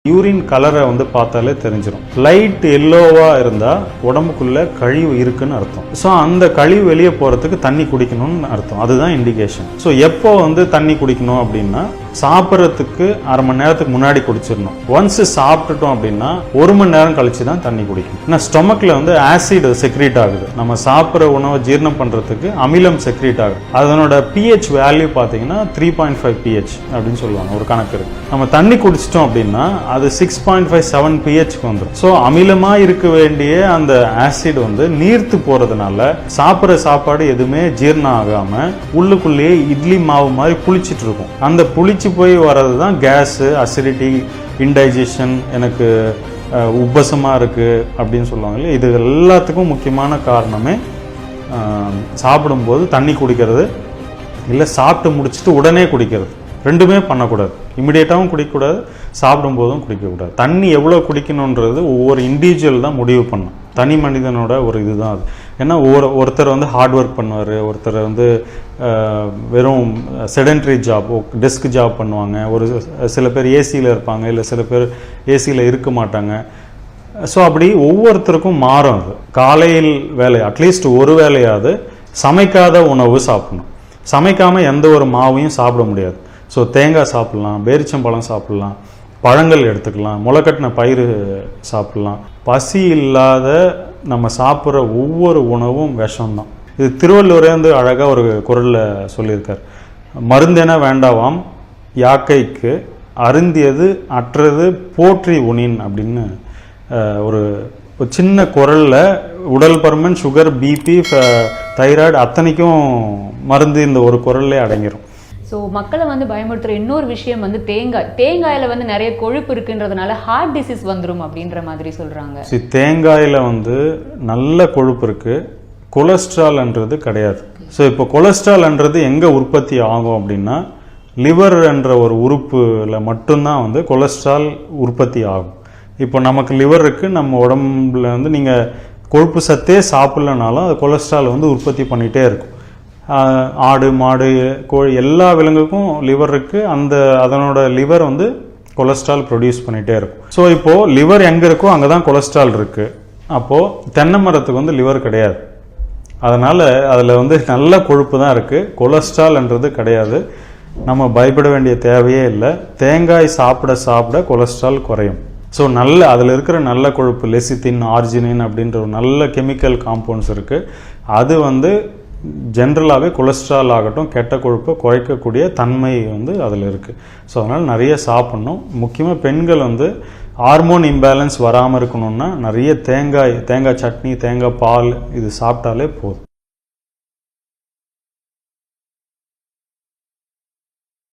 Urine கலரை வந்து பார்த்தாலே தெரிஞ்சிடும். லைட் எல்லோவா இருந்தால் உடம்புக்குள்ள கழிவு இருக்குன்னு அர்த்தம். ஸோ அந்த கழிவு வெளியே போகிறதுக்கு தண்ணி குடிக்கணும்னு அர்த்தம். அதுதான் இண்டிகேஷன். ஸோ எப்போ வந்து தண்ணி குடிக்கணும் அப்படின்னா சாப்பிட்றதுக்கு அரை மணி நேரத்துக்கு முன்னாடி குடிச்சிடணும். ஒன்ஸ் சாப்பிட்டுட்டோம் அப்படின்னா 1 மணி நேரம் கழிச்சு தான் தண்ணி குடிக்கணும். ஏன்னா ஸ்டொமக்ல வந்து ஆசிட் செக்ரீட் ஆகுது. நம்ம சாப்பிட்ற உணவை ஜீரணம் பண்றதுக்கு அமிலம் செக்ரீட் ஆகுது. அதனோட பிஹெச் வேல்யூ பார்த்தீங்கன்னா 3.5 pH அப்படின்னு சொல்லுவாங்க. ஒரு கணக்கு இருக்கு. நம்ம தண்ணி குடிச்சிட்டோம் அப்படின்னா அது 6.57 pHக்கு வந்துடும். ஸோ அமிலமா இருக்க வேண்டிய அந்த ஆசிட் வந்து நீர்த்து போறதுனால சாப்பிட்ற சாப்பாடு எதுவுமே ஜீரணம் ஆகாம உள்ளுக்குள்ளேயே இட்லி மாவு மாதிரி புளிச்சிட்டு இருக்கும். அந்த புளிச்சு போய் வர்றது தான் கேஸு, அசிடிட்டி, இன்டைஜஷன், எனக்கு உப்பசமாக இருக்குது அப்படின்னு சொல்லுவாங்க. இது எல்லாத்துக்கும் முக்கியமான காரணமே சாப்பிடும்போது தண்ணி குடிக்கிறது, இல்லை சாப்பிட்டு முடிச்சுட்டு உடனே குடிக்கிறது. ரெண்டுமே பண்ணக்கூடாது. இமிடியேட்டாகவும் குடிக்கக்கூடாது, சாப்பிடும்போதும் குடிக்கக்கூடாது. தண்ணி எவ்வளோ குடிக்கணுன்றது ஒவ்வொரு இண்டிவிஜுவல் தான் முடிவு பண்ணும். தனி மனிதனோட ஒரு இதுதான் அது. ஏன்னா ஒருத்தர் வந்து ஹார்ட் ஒர்க் பண்ணுவார், ஒருத்தர் வந்து வெறும் செடென்ட்ரி ஜாப், டெஸ்க் ஜாப் பண்ணுவாங்க, ஒரு சில பேர் ஏசியில் இருப்பாங்க, இல்லை சில பேர் ஏசியில் இருக்க மாட்டாங்க. ஸோ அப்படி ஒவ்வொருத்தருக்கும் மாறும் அது. காலையில் வேலை அட்லீஸ்ட் ஒரு வேலையாவது சமைக்காத உணவு சாப்பிடணும். சமைக்காமல் எந்த ஒரு மாவையும் சாப்பிட முடியாது. ஸோ தேங்காய் சாப்பிட்லாம், பேரிச்சம்பழம் சாப்பிட்லாம், பழங்கள் எடுத்துக்கலாம், முளைக்கட்டின பயிறு சாப்பிட்லாம். பசி இல்லாத நம்ம சாப்பிட்ற ஒவ்வொரு உணவும் விஷம்தான். இது திருவள்ளுவரே வந்து அழகாக ஒரு குறளில் சொல்லியிருக்கார். மருந்தென வேண்டாவாம் யாக்கைக்கு அருந்தியது அற்றது போற்றி உணின் அப்படின்னு ஒரு சின்ன குறளில் உடல் பருமன், சுகர், பிபி, தைராய்டு அத்தனைக்கும் மருந்து இந்த ஒரு குறல்லே அடங்கிடும். ஸோ மக்களை வந்து பயமுறுத்துகிற இன்னொரு விஷயம் வந்து தேங்காயில் வந்து நிறைய கொழுப்பு இருக்குன்றதுனால ஹார்ட் டிசீஸ் வந்துடும் அப்படின்ற மாதிரி சொல்கிறாங்க. தேங்காயில் வந்து நல்ல கொழுப்பு இருக்குது, கொலஸ்ட்ரால்ன்றது கிடையாது. ஸோ இப்போ கொலஸ்ட்ரால்ன்றது எங்கே உற்பத்தி ஆகும் அப்படின்னா லிவர் என்ற ஒரு உறுப்பில் மட்டும்தான் வந்து கொலஸ்ட்ரால் உற்பத்தி ஆகும். இப்போ நமக்கு லிவர் இருக்குது, நம்ம உடம்புல வந்து நீங்கள் கொழுப்பு சத்தே சாப்பிட்லனாலும் அது கொலஸ்ட்ரால் வந்து உற்பத்தி பண்ணிகிட்டே இருக்கும். ஆடு, மாடு, கோழி எல்லா விலங்குக்கும் லிவர் இருக்குது. அதனோட லிவர் வந்து கொலஸ்ட்ரால் ப்ரொடியூஸ் பண்ணிகிட்டே இருக்கும். ஸோ இப்போது லிவர் எங்கே இருக்கோ அங்கே தான் கொலஸ்ட்ரால் இருக்குது. அப்போது தென்னை மரத்துக்கு வந்து லிவர் கிடையாது. அதனால் அதில் வந்து நல்ல கொழுப்பு தான் இருக்குது, கொலஸ்ட்ரால்ன்றது கிடையாது. நம்ம பயப்பட வேண்டிய தேவையே இல்லை. தேங்காய் சாப்பிட சாப்பிட கொலஸ்ட்ரால் குறையும். ஸோ அதில் இருக்கிற நல்ல கொழுப்பு லெசித்தின், ஆர்ஜினின் அப்படின்ற ஒரு நல்ல கெமிக்கல் காம்பவுண்ட்ஸ் இருக்குது. அது வந்து ஜென்ரலாகவே கொலஸ்ட்ரால் ஆகட்டும் கெட்ட கொழுப்பை குறைக்கக்கூடிய தன்மை வந்து அதில் இருக்குது. ஸோ அதனால் நிறைய சாப்பிட்ணும். முக்கியமாக பெண்கள் வந்து ஹார்மோன் இம்பேலன்ஸ் வராமல் இருக்கணும்னா நிறைய தேங்காய் சட்னி, தேங்காய் பால் இது சாப்பிட்டாலே போதும்.